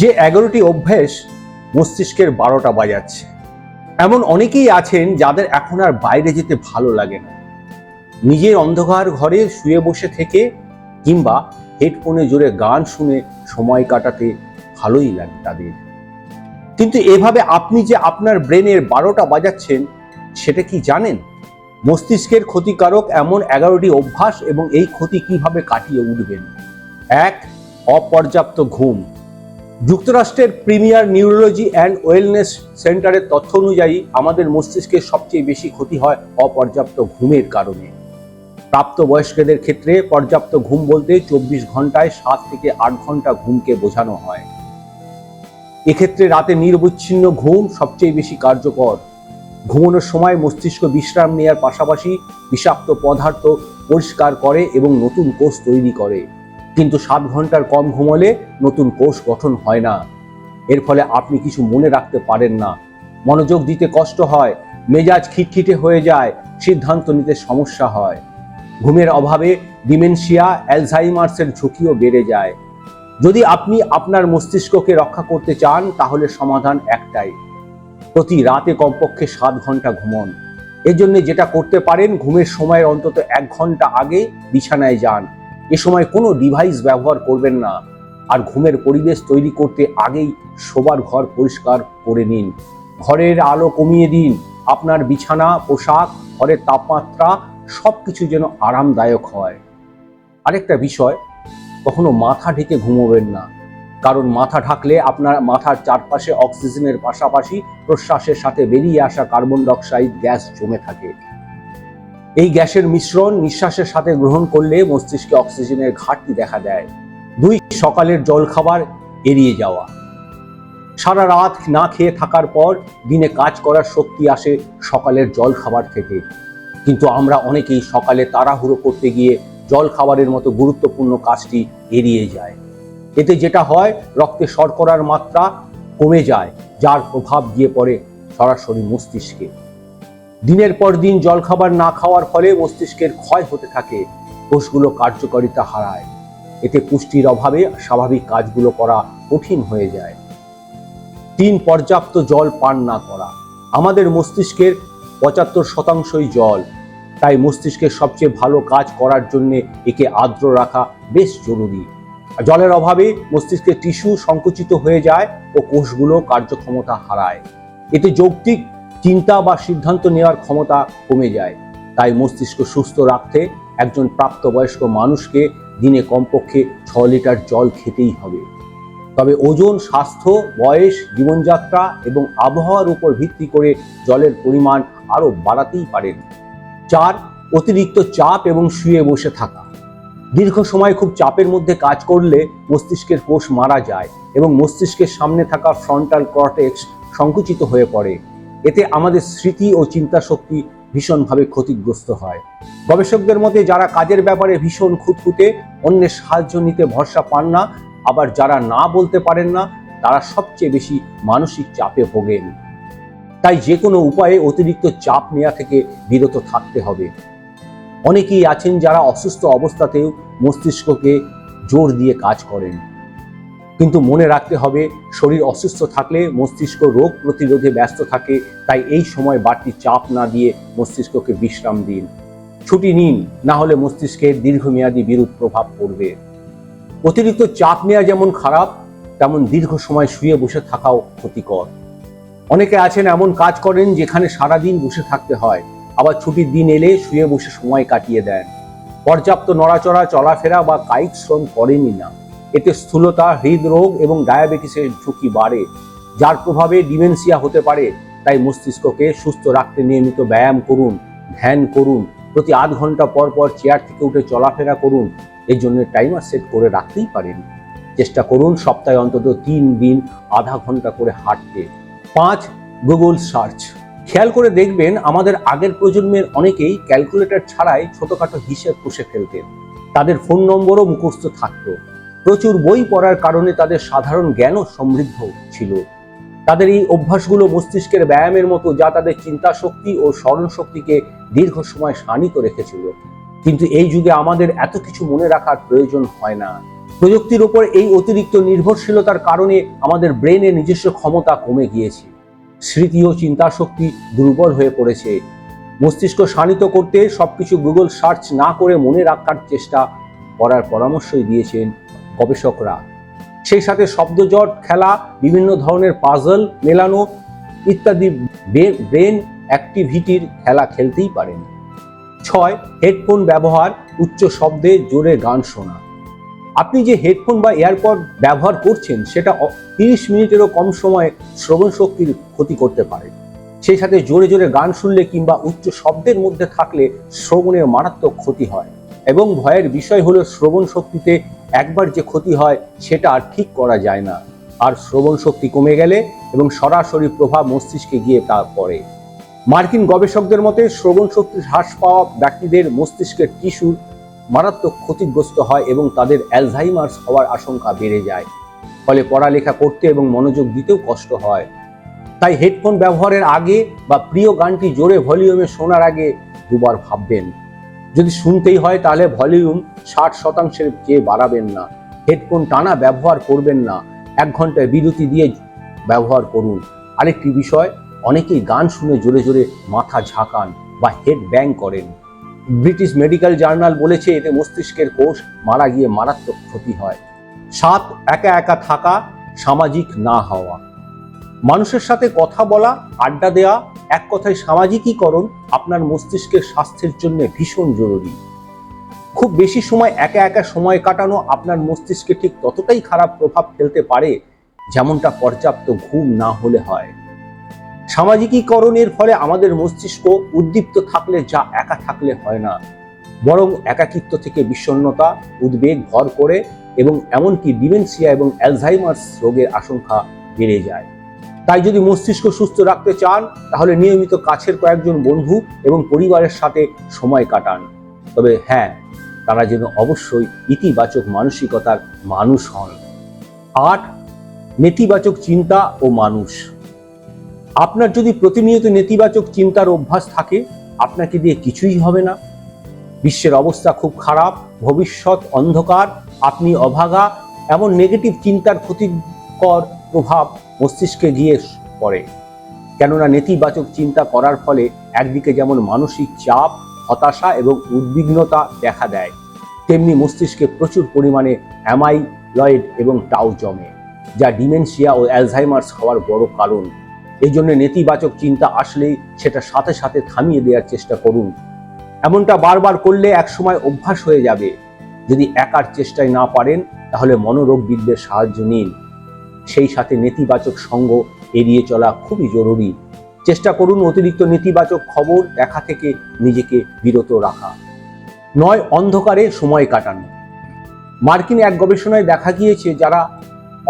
যে 11টি অভ্যাস মস্তিষ্কের 12টা বাজাচ্ছে। এমন অনেকেই আছেন যাদের এখন আর বাইরে যেতে ভালো লাগে না। নিজের অন্ধকার ঘরে শুয়ে বসে থেকে কিংবা হেডফোনে জোরে গান শুনে সময় কাটাতে ভালোই লাগে তাদের। কিন্তু এভাবে আপনি যে আপনার ব্রেনের 12টা বাজাচ্ছেন সেটা কি জানেন? মস্তিষ্কের ক্ষতিকারক এমন 11টি অভ্যাস এবং এই ক্ষতি কিভাবে কাটিয়ে উঠবেন। 1. অপর্যাপ্ত ঘুম। যুক্তরাষ্ট্রের প্রিমিয়ার নিউরোলজি অ্যান্ড ওয়েলনেস সেন্টারের তথ্য অনুযায়ী আমাদের মস্তিষ্কের সবচেয়ে বেশি ক্ষতি হয় অপর্যাপ্ত ঘুমের কারণে। প্রাপ্তবয়স্কদের ক্ষেত্রে পর্যাপ্ত ঘুম বলতে 24 ঘন্টায় 7 থেকে 8 ঘন্টা ঘুমকে বোঝানো হয়। এক্ষেত্রে রাতে নিরবচ্ছিন্ন ঘুম সবচেয়ে বেশি কার্যকর। ঘুমানোর সময় মস্তিষ্ক বিশ্রাম নেওয়ার পাশাপাশি বিষাক্ত পদার্থ পরিষ্কার করে এবং নতুন কোষ তৈরি করে। কিন্তু 7 ঘন্টার কম ঘুমলে নতুন কোষ গঠন হয় না। এর ফলে আপনি কিছু মনে রাখতে পারেন না, মনোযোগ দিতে কষ্ট হয়, মেজাজ খিটখিটে হয়ে যায়, সিদ্ধান্ত নিতে সমস্যা হয়। ঘুমের অভাবে ডিমেনশিয়া, অ্যালঝাইমার্সের ঝুঁকিও বেড়ে যায়। যদি আপনি আপনার মস্তিষ্ককে রক্ষা করতে চান তাহলে সমাধান একটাই, প্রতি রাতে কমপক্ষে 7 ঘন্টা ঘুমন। এর জন্য যেটা করতে পারেন, ঘুমের সময়ের অন্তত 1 ঘন্টা আগে বিছানায় যান। এ সময় কোনো ডিভাইস ব্যবহার করবেন না। আর ঘুমের পরিবেশ তৈরি করতে আগেই শোবার ঘর পরিষ্কার করে নিন। ঘরের আলো কমিয়ে দিন। আপনার বিছানা, পোশাক, ঘরের তাপমাত্রা সবকিছু যেন আরামদায়ক হয়। আরেকটা বিষয়, কখনো মাথা ঢেকে ঘুমোবেন না, কারণ মাথা ঢাকলে আপনার মাথার চারপাশে অক্সিজেনের পাশাপাশি প্রশ্বাসের সাথে বেরিয়ে আসা কার্বন ডাই অক্সাইড গ্যাস জমে থাকে। এই গ্যাসের মিশ্রণ নিঃশ্বাসের সাথে গ্রহণ করলে মস্তিষ্কে অক্সিজেনের ঘাটতি দেখা দেয়। 2. সকালের জলখাবার এড়িয়ে যাওয়া। সারা রাত না খেয়ে থাকার পর দিনে কাজ করার শক্তি আসে সকালের জল খাবার থেকে। কিন্তু আমরা অনেকেই সকালে তাড়াহুড়ো করতে গিয়ে জল খাবারের মতো গুরুত্বপূর্ণ কাজটি এড়িয়ে যায়। এতে যেটা হয়, রক্তে শর্করার মাত্রা কমে যায়, যার প্রভাব গিয়ে পড়ে সরাসরি মস্তিষ্কে। দিনের পর দিন জলখাবার না খাওয়ার ফলে মস্তিষ্কের ক্ষয় হতে থাকে, কোষগুলো কার্যকারিতা হারায়। এতে পুষ্টির অভাবে স্বাভাবিক কাজগুলো করা কঠিন হয়ে যায়। 3. পর্যাপ্ত জল পান না করা। আমাদের মস্তিষ্কের 75%ই জল, তাই মস্তিষ্কের সবচেয়ে ভালো কাজ করার জন্য একে আর্দ্র রাখা বেশ জরুরি। জলের অভাবে মস্তিষ্কের টিস্যু সংকুচিত হয়ে যায় ও কোষগুলো কার্যক্ষমতা হারায়। এতে যৌক্তিক চিন্তা বা সিদ্ধান্ত নেওয়ার ক্ষমতা কমে যায়। তাই মস্তিষ্ক সুস্থ রাখতে একজন প্রাপ্তবয়স্ক মানুষকে দিনে কমপক্ষে 6 লিটার জল খেতেই হবে। তবে ওজন, স্বাস্থ্য, বয়স, জীবনযাত্রা এবং আবহাওয়ার উপর ভিত্তি করে জলের পরিমাণ আরও বাড়াতেই পারেন। 4. অতিরিক্ত চাপ এবং শুয়ে বসে থাকা। দীর্ঘ সময় খুব চাপের মধ্যে কাজ করলে মস্তিষ্কের কোষ মারা যায় এবং মস্তিষ্কের সামনে থাকা ফ্রন্টাল কর্টেক্স সংকুচিত হয়ে পড়ে। এতে আমাদের স্মৃতি ও চিন্তা শক্তি ভীষণভাবে ক্ষতিগ্রস্ত হয়। গবেষকদের মতে যারা কাজের ব্যাপারে ভীষণ খুঁতখুঁতে, অন্যের সাহায্য নিতে ভরসা পান না, আবার যারা না বলতে পারেন না, তারা সবচেয়ে বেশি মানসিক চাপে ভোগেন। তাই যে কোনো উপায়ে অতিরিক্ত চাপ নেওয়া থেকে বিরত থাকতে হবে। অনেকেই আছেন যারা অসুস্থ অবস্থাতেও মস্তিষ্ককে জোর দিয়ে কাজ করেন। কিন্তু মনে রাখতে হবে, শরীর অসুস্থ থাকলে মস্তিষ্ক রোগ প্রতিরোধে ব্যস্ত থাকে। তাই এই সময় বাড়তি চাপ না দিয়ে মস্তিষ্ককে বিশ্রাম দিন। ছুটি নিন, না হলে মস্তিষ্কের দীর্ঘমেয়াদী বিরূপ প্রভাব পড়বে। অতিরিক্ত চাপ নেওয়া যেমন খারাপ, তেমন দীর্ঘ সময় শুয়ে বসে থাকাও ক্ষতিকর। অনেকে আছেন এমন কাজ করেন যেখানে সারাদিন বসে থাকতে হয়, আবার ছুটির দিন এলে শুয়ে বসে সময় কাটিয়ে দেন। পর্যাপ্ত নড়াচড়া, চলাফেরা বা কায়িক শ্রম করেনই না। এতে স্থূলতা, হৃদরোগ এবং ডায়াবেটিসের ঝুঁকি বাড়ে, যার প্রভাবে ডিমেনশিয়া হতে পারে। তাই মস্তিষ্ককে সুস্থ রাখতে নিয়মিত ব্যায়াম করুন, ধ্যান করুন, প্রতি 8 ঘন্টা পর পর চেয়ার থেকে উঠে চলাফেরা করুন। এর জন্য টাইমার সেট করে রাখতেই পারেন। চেষ্টা করুন সপ্তাহে অন্তত 3 দিন আধা ঘন্টা করে হাঁটতে। 5. Google search. খেয়াল করে দেখবেন, আমাদের আগের প্রজন্মের অনেকেই ক্যালকুলেটর ছাড়াই ছোটখাটো হিসেব কষে ফেলতেন। তাদের ফোন নম্বরও মুখস্থ থাকতো। প্রচুর বই পড়ার কারণে তাদের সাধারণ জ্ঞানও সমৃদ্ধ ছিল। তাদের এই অভ্যাসগুলো মস্তিষ্কের ব্যায়ামের মতো, যা তাদের চিন্তা শক্তি ও স্মরণ শক্তিকে দীর্ঘ সময় শানিত রেখেছিল। কিন্তু এই যুগে আমাদের এত কিছু মনে রাখার প্রয়োজন হয় না। প্রযুক্তির উপর এই অতিরিক্ত নির্ভরশীলতার কারণে আমাদের ব্রেনের নিজস্ব ক্ষমতা কমে গিয়েছে, স্মৃতি ও চিন্তা শক্তি দুর্বল হয়ে পড়েছে। মস্তিষ্ক শানিত করতে সবকিছু গুগল সার্চ না করে মনে রাখার চেষ্টা করার পরামর্শই দিয়েছেন গবেষকরা। সেই সাথে শব্দজট খেলা, বিভিন্ন ধরনের পাজল মেলানো ইত্যাদি ব্রেন অ্যাক্টিভিটির খেলা খেলতেই পারেন। 6. হেডফোন ব্যবহার, উচ্চ শব্দে জোরে গান শোনা। আপনি যে হেডফোন বা এয়ারপড ব্যবহার করছেন সেটা 30 মিনিটেরও কম সময়ে শ্রবণ শক্তির ক্ষতি করতে পারে। সেই সাথে জোরে জোরে গান শুনলে কিংবা উচ্চ শব্দের মধ্যে থাকলে শ্রবণের মারাত্মক ক্ষতি হয়। এবং ভয়ের বিষয় হলো শ্রবণ শক্তিতে একবার যে ক্ষতি হয় সেটা আর ঠিক করা যায় না। আর শ্রবণ শক্তি কমে গেলে এবং সরাসরি প্রভাব মস্তিষ্কে গিয়ে তা পড়ে। মার্কিন গবেষকদের মতে শ্রবণ শক্তি হ্রাস পাওয়া ব্যক্তিদের মস্তিষ্কের টিস্যু মারাত্মক ক্ষতিগ্রস্ত হয় এবং তাদের অ্যালঝাইমার্স হওয়ার আশঙ্কা বেড়ে যায়। ফলে পড়ালেখা করতে এবং মনোযোগ দিতেও কষ্ট হয়। তাই হেডফোন ব্যবহারের আগে বা প্রিয় গানটি জোরে ভলিউমে শোনার আগে দুবার ভাববেন। যদি শুনতেই হয় তাহলে ভলিউম 60%-এর চেয়ে বাড়াবেন না। হেডফোন টানা ব্যবহার করবেন না, 1 ঘন্টায় বিরতি দিয়ে ব্যবহার করুন। আরেকটি বিষয়, অনেকেই গান শুনে জোরে জোরে মাথা ঝাঁকান বা হেড ব্যাং করেন। ব্রিটিশ মেডিকেল জার্নাল বলেছে এতে মস্তিষ্কের কোষ মারা গিয়ে মারাত্মক ক্ষতি হয়। 7. একা একা থাকা, সামাজিক না হওয়া। মানুষের সাথে কথা বলা, আড্ডা দেওয়া, এক কথায় সামাজিকীকরণ আপনার মস্তিষ্কের স্বাস্থ্যের জন্য ভীষণ জরুরি। খুব বেশি সময় একা একা সময় কাটানো আপনার মস্তিষ্কে ঠিক ততটাই খারাপ প্রভাব ফেলতে পারে যেমনটা পর্যাপ্ত ঘুম না হলে হয়। সামাজিকীকরণের ফলে আমাদের মস্তিষ্ক উদ্দীপ্ত থাকলে যা একা থাকলে হয় না, বরং একাকিত্ব থেকে বিষণ্ণতা, উদ্বেগ ভর করে এবং এমনকি ডিমেনশিয়া এবং অ্যালঝাইমার্স রোগের আশঙ্কা বেড়ে যায়। তাই যদি মস্তিষ্ক সুস্থ রাখতে চান তাহলে নিয়মিত কাছের কয়েকজন বন্ধু এবং পরিবারের সাথে সময় কাটান। তবে হ্যাঁ, তারা যেন অবশ্যই ইতিবাচক মানসিকতার মানুষ হন। 8. নেতিবাচক চিন্তা ও মানুষ। আপনার যদি প্রতিনিয়ত নেতিবাচক চিন্তার অভ্যাস থাকে, আপনাকে দিয়ে কিছুই হবে না। বিশ্বের অবস্থা খুব খারাপ, ভবিষ্যৎ অন্ধকার, আপনি অভাগা, এমন নেগেটিভ চিন্তার ক্ষতিকর প্রভাব মস্তিষ্কে গিয়ে পড়ে। কেননা নেতিবাচক চিন্তা করার ফলে একদিকে যেমন মানসিক চাপ, হতাশা এবং উদ্বিগ্নতা দেখা দেয়, তেমনি মস্তিষ্কে প্রচুর পরিমাণে অ্যামাইলয়েড এবং টাউ জমে, যা ডিমেনশিয়া ও অ্যালঝাইমার্স হওয়ার বড় কারণ। এই জন্য নেতিবাচক চিন্তা আসলেই সেটা সাথে সাথে থামিয়ে দেওয়ার চেষ্টা করুন। এমনটা বারবার করলে একসময় অভ্যাস হয়ে যাবে। যদি একার চেষ্টায় না পারেন তাহলে মনোরোগবিদদের সাহায্য নিন। সেই সাথে নেতিবাচক সঙ্গ এড়িয়ে চলা খুবই জরুরি। চেষ্টা করুন অতিরিক্ত নেতিবাচক খবর দেখা থেকে নিজেকে বিরত রাখা। 9. অন্ধকারে সময় কাটানো। মার্কিন এক গবেষণায় দেখা গিয়েছে যারা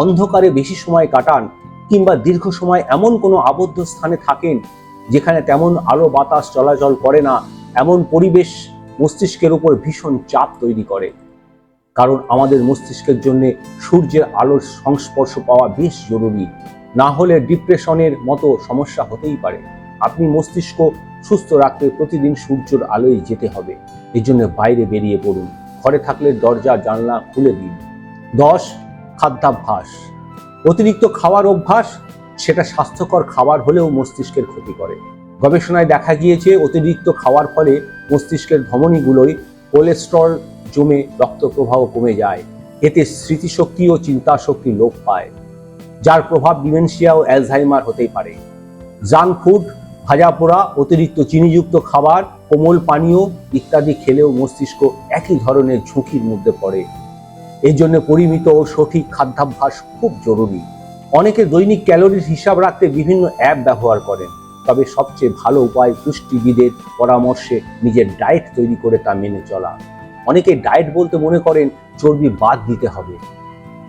অন্ধকারে বেশি সময় কাটান কিংবা দীর্ঘ সময় এমন কোনো আবদ্ধ স্থানে থাকেন যেখানে তেমন আলো বাতাস চলাচল করে না, এমন পরিবেশ মস্তিষ্কের উপর ভীষণ চাপ তৈরি করে। কারণ আমাদের মস্তিষ্কের জন্য সূর্যের আলোর সংস্পর্শ পাওয়া বেশ জরুরি, না হলে ডিপ্রেশনের মতো সমস্যা হতেই পারে। আপনি মস্তিষ্ক সুস্থ রাখতে প্রতিদিন সূর্যের আলোয় যেতে হবে। এই জন্য বাইরে বেরিয়ে পড়ুন, ঘরে থাকলে দরজা জানলা খুলে দিন। 10. খাদ্যাভ্যাস। অতিরিক্ত খাওয়ার অভ্যাস, সেটা স্বাস্থ্যকর খাবার হলেও মস্তিষ্কের ক্ষতি করে। গবেষণায় দেখা গিয়েছে অতিরিক্ত খাওয়ার ফলে মস্তিষ্কের ধমনীগুলোয় কোলেস্টেরল জমে রক্ত প্রবাহ কমে যায়। এতে স্মৃতিশক্তি ও চিন্তা শক্তি লোপ পায়, যার প্রভাব ডিমেনশিয়া ও অ্যালঝাইমার হতেই পারে। জাঙ্ক ফুড, ভাজা পোড়া, অতিরিক্ত চিনিযুক্ত খাবার, কোমল পানীয় ইত্যাদি খেলেও মস্তিষ্ক একই ধরনের ঝুঁকির মধ্যে পড়ে। এই জন্য পরিমিত ও সঠিক খাদ্যাভ্যাস খুব জরুরি। অনেকে দৈনিক ক্যালোরির হিসাব রাখতে বিভিন্ন অ্যাপ ব্যবহার করেন, তবে সবচেয়ে ভালো উপায় পুষ্টিবিদের পরামর্শে নিজের ডায়েট তৈরি করে তা মেনে চলা। অনেকে ডায়েট বলতে মনে করেন চর্বি বাদ দিতে হবে,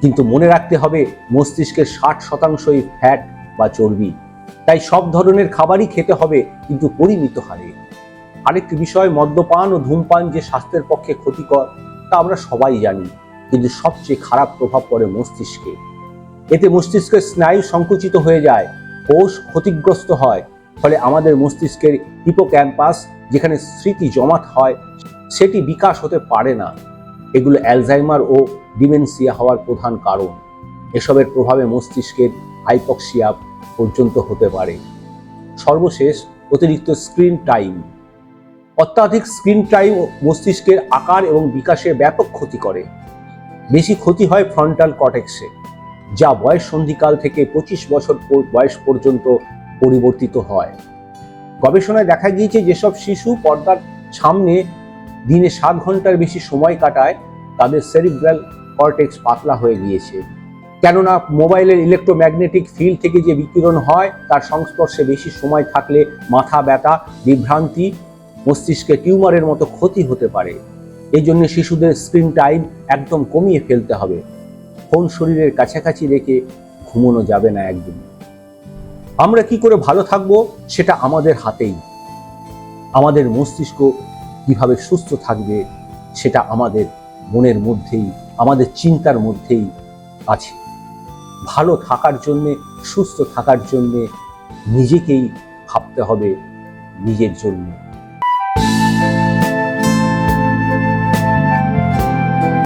কিন্তু মনে রাখতে হবে মস্তিষ্কের 60%ই ফ্যাট বা চর্বি। তাই সব ধরনের খাবারই খেতে হবে, কিন্তু পরিমিত হারে। আরেকটি বিষয়, মদ্যপান ও ধূমপান যে স্বাস্থ্যের পক্ষে ক্ষতিকর তা আমরা সবাই জানি, কিন্তু সবচেয়ে খারাপ প্রভাব পড়ে মস্তিষ্কে। এতে মস্তিষ্কের স্নায়ু সংকুচিত হয়ে যায়, কোষ ক্ষতিগ্রস্ত হয়, ফলে আমাদের মস্তিষ্কের হিপোক্যাম্পাস যেখানে স্মৃতি জমাট হয় সেটি বিকাশ হতে পারে না। এগুলো অ্যালজাইমার ও ডিমেনশিয়া হওয়ার প্রধান কারণ। এসবের প্রভাবে মস্তিষ্কের হাইপক্সিয়া পর্যন্ত হতে পারে। সর্বশেষ, অতিরিক্ত স্ক্রিন টাইম। অত্যাধিক স্ক্রিন টাইম মস্তিষ্কের আকার এবং বিকাশে ব্যাপক ক্ষতি করে। বেশি ক্ষতি হয় ফ্রন্টাল কর্টেক্সে, যা বয়স সন্ধিকাল থেকে 25 বছর বয়স পর্যন্ত পরিবর্তিত হয়। গবেষণায় দেখা গিয়েছে যেসব শিশু পর্দার সামনে দিনে 7 ঘন্টার বেশি সময় কাটায় তাদের সেরিব্রাল কর্টেক্স পাতলা হয়ে গিয়েছে। কেননা মোবাইলের ইলেকট্রোম্যাগনেটিক ফিল্ড থেকে যে বিকিরণ হয় তার সংস্পর্শে বেশি সময় থাকলে মাথা ব্যথা, বিভ্রান্তি, মস্তিষ্কে টিউমারের মতো ক্ষতি হতে পারে। এই জন্য শিশুদের স্ক্রিন টাইম একদম কমিয়ে ফেলতে হবে। ফোন শরীরের কাছাকাছি রেখে ঘুমানো যাবে না একদম। আমরা কি করে ভালো থাকবো সেটা আমাদের হাতেই। আমাদের মস্তিষ্ক কিভাবে সুস্থ থাকবে সেটা আমাদের মনের মধ্যেই, আমাদের চিন্তার মধ্যেই আছে। ভালো থাকার জন্যে, সুস্থ থাকার জন্যে নিজেকেই ভাবতে হবে নিজের জন্য।